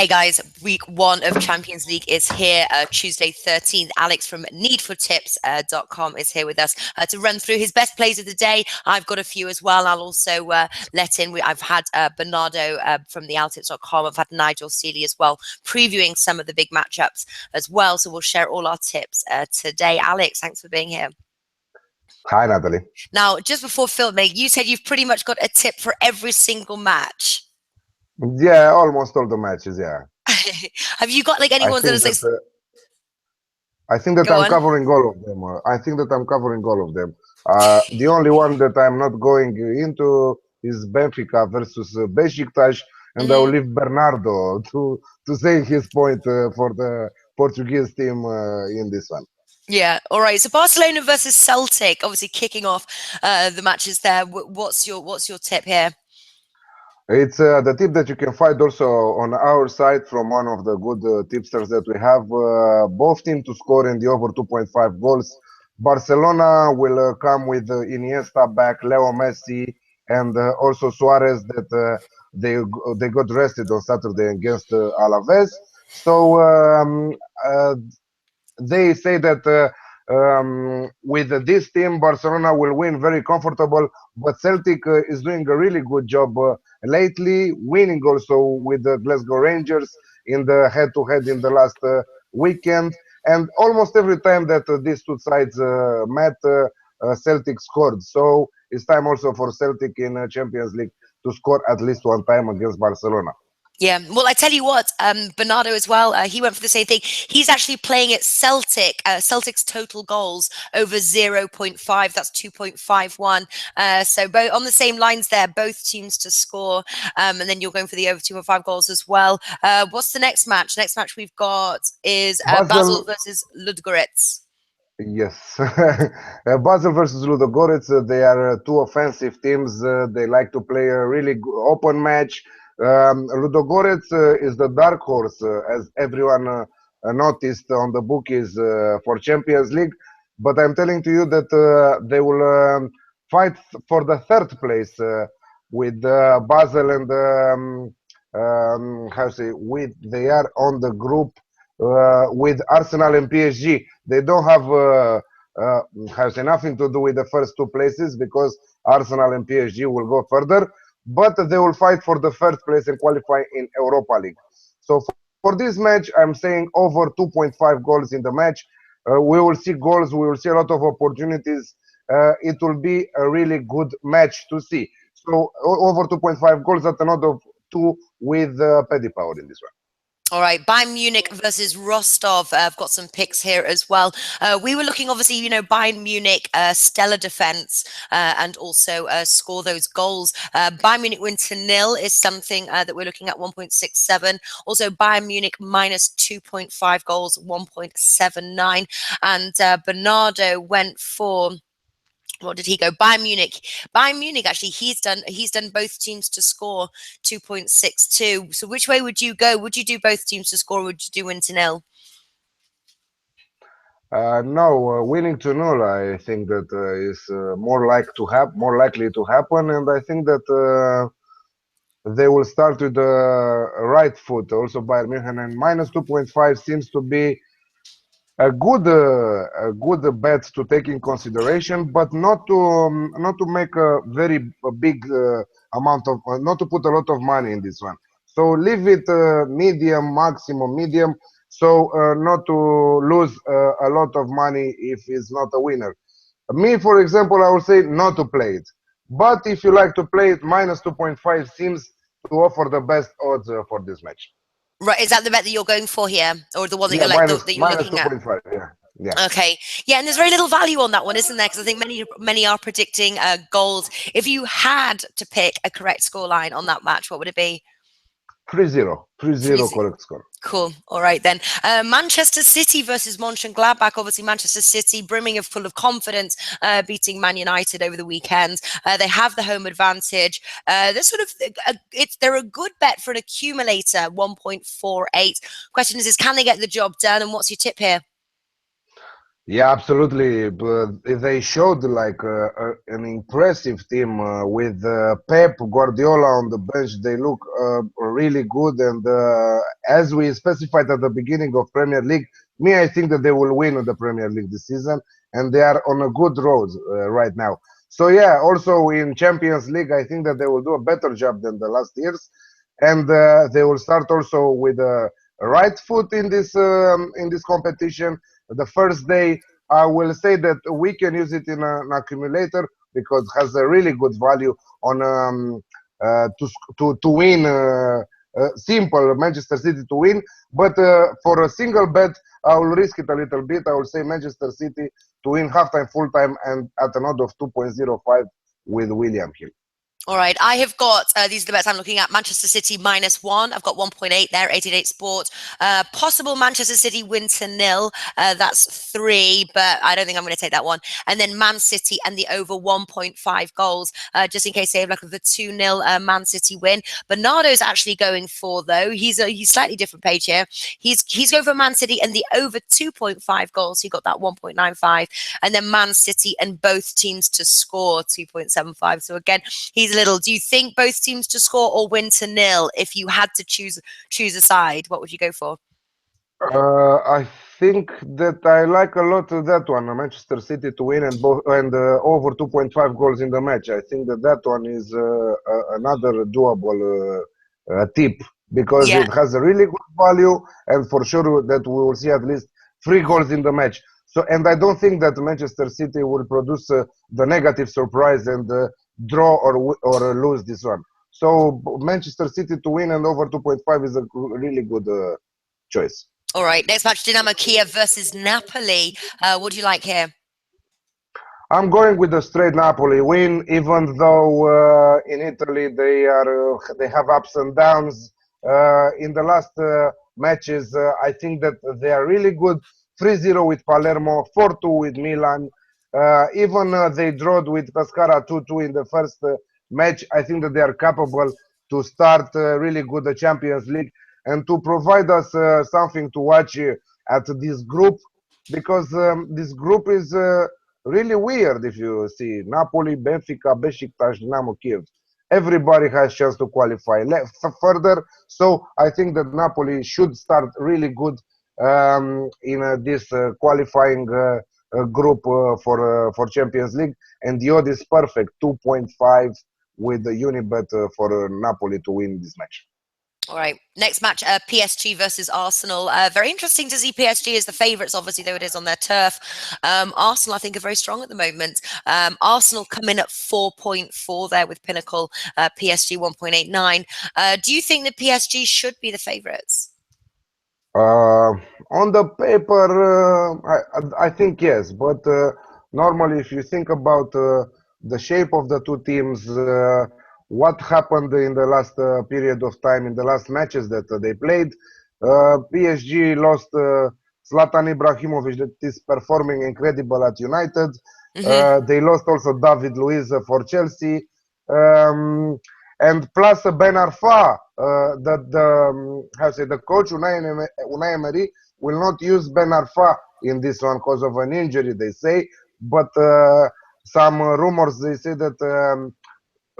Hey guys, week 1 of Champions League is here, Tuesday 13th. Alex from needfortips.com is here with us to run through his best plays of the day. I've got a few as well. I'll also let in, I've had Bernardo from the altips.com. I've had Nigel Seeley as well, previewing some of the big matchups as well. So we'll share all our tips today. Alex, thanks for being here. Hi, Natalie. Now, just before filming, you said you've pretty much got a tip for every single match. Yeah, almost all the matches. Yeah. Have you got like I anyone's that think is like? that I think that Go I'm on. covering all of them. I think that I'm covering all of them. The only one that I'm not going into is Benfica versus Besiktas, and I will leave Bernardo to say his point for the Portuguese team in this one. Yeah, all right. So Barcelona versus Celtic, obviously kicking off the matches there. What's your tip here? It's the tip that you can find also on our site from one of the good tipsters that we have. Both teams to score in the over 2.5 goals. Barcelona will come with Iniesta back, Leo Messi, and also Suarez that they got rested on Saturday against Alaves. So uh, they say that with this team, Barcelona will win very comfortable. But Celtic is doing a really good job lately, winning also with the Glasgow Rangers in the head-to-head in the last weekend. And almost every time that these two sides met, Celtic scored. So it's time also for Celtic in Champions League to score at least one time against Barcelona. Yeah, well, I tell you what, Bernardo as well, he went for the same thing. He's actually playing at Celtic, Celtic's total goals over 0.5, that's 2.51. So both on the same lines there, both teams to score, and then you're going for the over 2.5 goals as well. What's the next match? Next match we've got is Basel versus Ludogorets. Yes, Basel versus Ludogorets. They are two offensive teams. They like to play a really open match. Ludogorets is the dark horse, as everyone noticed on the bookies for Champions League. But I'm telling to you that they will fight for the third place with Basel and how to say with they are on the group with Arsenal and PSG. They don't have has nothing to do with the first two places because Arsenal and PSG will go further, but they will fight for the first place and qualify in Europa League. So for this match, I'm saying over 2.5 goals in the match. We will see goals. We will see a lot of opportunities. It will be a really good match to see. So over 2.5 goals at another two with Paddy Power in this one. All right, Bayern Munich versus Rostov. I've got some picks here as well. We were looking, obviously, Bayern Munich, stellar defense, and also score those goals. Bayern Munich win to nil is something that we're looking at 1.67. Also, Bayern Munich minus 2.5 goals, 1.79. And Bernardo went for. What did he go? Bayern Munich. Bayern Munich, actually, he's done both teams to score 2.62. So which way would you go? Would you do both teams to score, or would you do win to nil? No, winning to null. I think that is more likely to happen, and I think that they will start with the right foot. Also, Bayern Munich and minus 2.5 seems to be a good bet to take in consideration, but not to make a big amount of not to put a lot of money in this one. So leave it medium, maximum medium, so not to lose a lot of money if it's not a winner. Me, for example, I would say not to play it. But if you like to play it, minus 2.5 seems to offer the best odds for this match. Right, is that the bet that you're going for here, or the one that Yeah, you're like minus that you're minus looking at? 2.5. Yeah, yeah. Okay, yeah, and there's very little value on that one, isn't there? Because I think many are predicting goals. If you had to pick a correct scoreline on that match, what would it be? 3-0. 3-0 correct score. Cool. All right then. Manchester City versus Mönchengladbach. Obviously, Manchester City brimming of full of confidence, beating Man United over the weekend. They have the home advantage. They're sort of they're a good bet for an accumulator, 1.48. Question is can they get the job done? And what's your tip here? Yeah, absolutely. But they showed like an impressive team with Pep Guardiola on the bench. They look really good, and as we specified at the beginning of Premier League, me, I think that they will win the Premier League this season, and they are on a good road right now. So yeah, also in Champions League, I think that they will do a better job than the last years, and they will start also with a right foot in this competition. The first day, I will say that we can use it in an accumulator because it has a really good value on to win. Simple Manchester City to win, but for a single bet, I will risk it a little bit. I will say Manchester City to win halftime, full time, and at an odd of 2.05 with William Hill. All right, I have got, these are the bets I'm looking at. Manchester City -1. I've got 1.8 there, 88 Sport. Possible Manchester City win to 0. That's 3, but I don't think I'm going to take that one. And then Man City and the over 1.5 goals, just in case they have like the 2-0 Man City win. Bernardo's actually going for, though. He's slightly different page here. He's going for Man City and the over 2.5 goals. He got that 1.95. And then Man City and both teams to score 2.75. So again, he's a little. Do you think both teams to score or win to 0? If you had to choose a side, what would you go for? I think that I like a lot that one, Manchester City to win and over 2.5 goals in the match. I think that one is another doable tip because Yeah. it has a really good value, and for sure that we will see at least 3 goals in the match. So, and I don't think that Manchester City will produce the negative surprise and draw or lose this one. So Manchester City to win and over 2.5 is a really good choice. All right. Next match: Dynamo Kiev versus Napoli. What do you like here? I'm going with the straight Napoli win, even though in Italy they have ups and downs. In the last matches, I think that they are really good. 3-0 with Palermo, 4-2 with Milan. Even they drawed with Pescara 2-2 in the first match. I think that they are capable to start really good the Champions League and to provide us something to watch at this group because this group is. Really weird if you see Napoli, Benfica, Besiktas, Dynamo Kiev. Everybody has chance to qualify further. So I think that Napoli should start really good in this qualifying group for Champions League. And the odd is perfect, 2.5 with the Unibet for Napoli to win this match. All right. Next match, PSG versus Arsenal. Very interesting to see PSG as the favourites, obviously, though it is on their turf. Arsenal, I think, are very strong at the moment. Arsenal come in at 4.4 there with Pinnacle, PSG 1.89. Do you think that PSG should be the favourites? On the paper, I think yes, but normally, if you think about the shape of the two teams, what happened in the last period of time, in the last matches that they played, PSG lost Zlatan Ibrahimovic, that is performing incredible at United. They lost also David Luiz for Chelsea. Um, and plus Ben Arfa, the coach Unai Emery will not use Ben Arfa in this one because of an injury, they say. But some rumors they say that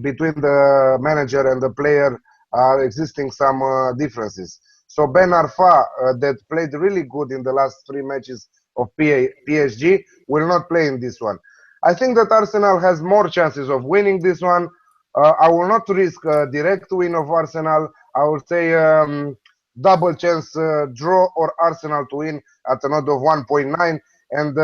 between the manager and the player are existing some differences. So Ben Arfa, that played really good in the last 3 matches of PSG, will not play in this one. I think that Arsenal has more chances of winning this one. I will not risk a direct win of Arsenal. I will say double chance draw or Arsenal to win at an odd of 1.9. And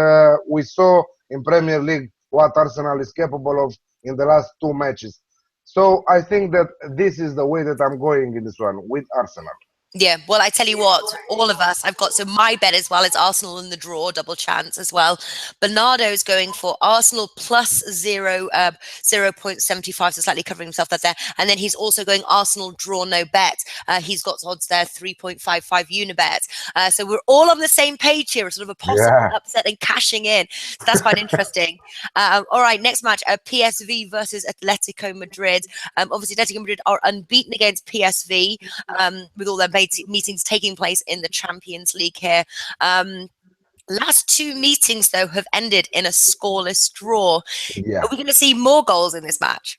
we saw in Premier League what Arsenal is capable of in the last 2 matches. So I think that this is the way that I'm going in this one with Arsenal. Yeah, well, I tell you what, all of us, I've got, so my bet as well is Arsenal in the draw, double chance as well. Bernardo's going for Arsenal plus 0.75, so slightly covering himself, that's there. And then he's also going Arsenal draw, no bet. He's got odds there, 3.55 Unibet. So we're all on the same page here, sort of a possible upset and cashing in. So that's quite interesting. All right, next match, PSV versus Atletico Madrid. Obviously, Atletico Madrid are unbeaten against PSV with all their meetings taking place in the Champions League here. Last two meetings, though, have ended in a scoreless draw. Yeah. Are we going to see more goals in this match?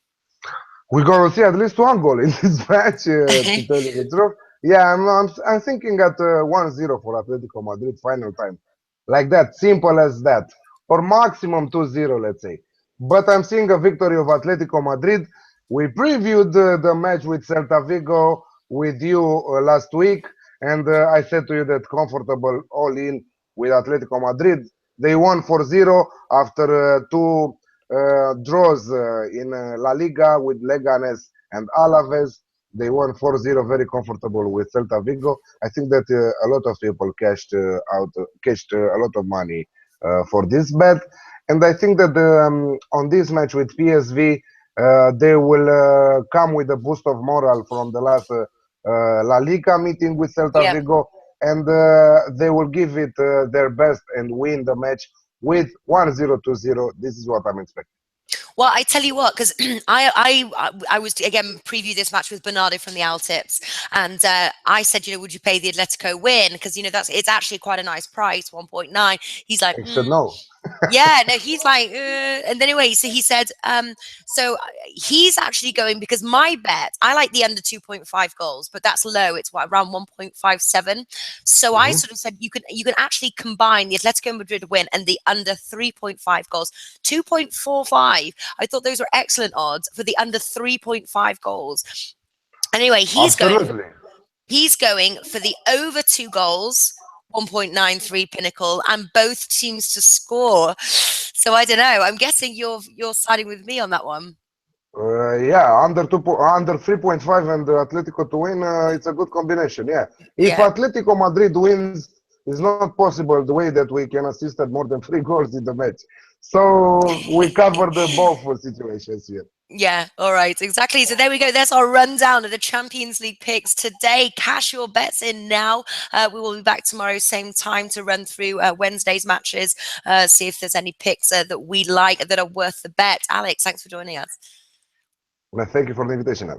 We're gonna see at least one goal in this match, to tell you the truth. Yeah, I'm thinking at 1-0 for Atletico Madrid final time, like that, simple as that, or maximum 2-0, let's say. But I'm seeing a victory of Atletico Madrid. We previewed the match with Celta Vigo with you last week, and I said to you that comfortable all in with Atletico Madrid. They won 4-0 after two draws in La Liga with Leganes and Alaves. They won 4-0, very comfortable with Celta Vigo. I think that a lot of people cashed a lot of money for this bet. And I think that on this match with PSV, they will come with a boost of morale from the last La Liga meeting with Celta Yeah. Vigo, and they will give it their best and win the match with 1-0, 2-0. This is what I'm expecting. Well, I tell you what, because I was again preview this match with Bernardo from the Owl Tips, and I said, would you pay the Atletico win? Because it's actually quite a nice price, 1.9. He's like, I said no. Yeah, no, he's like, and then anyway, so he said, so he's actually going because my bet, I like the under 2.5 goals, but that's low. It's around 1.57. So I sort of said you can actually combine the Atletico Madrid win and the under 3.5 goals, 2.45. I thought those were excellent odds for the under 3.5 goals. Anyway, he's going for the over 2 goals. 1.93 Pinnacle, and both teams to score. So I don't know. I'm guessing you're siding with me on that one. Yeah, under 3.5 and Atletico to win, it's a good combination. Yeah, if Atletico Madrid wins, it's not possible the way that we can assist at more than 3 goals in the match. So we covered both situations here. Yeah, all right, exactly. So there we go. There's our rundown of the Champions League picks today. Cash your bets in now. We will be back tomorrow, same time, to run through Wednesday's matches, see if there's any picks that we like that are worth the bet. Alex, thanks for joining us. Thank you for the invitation, Ed.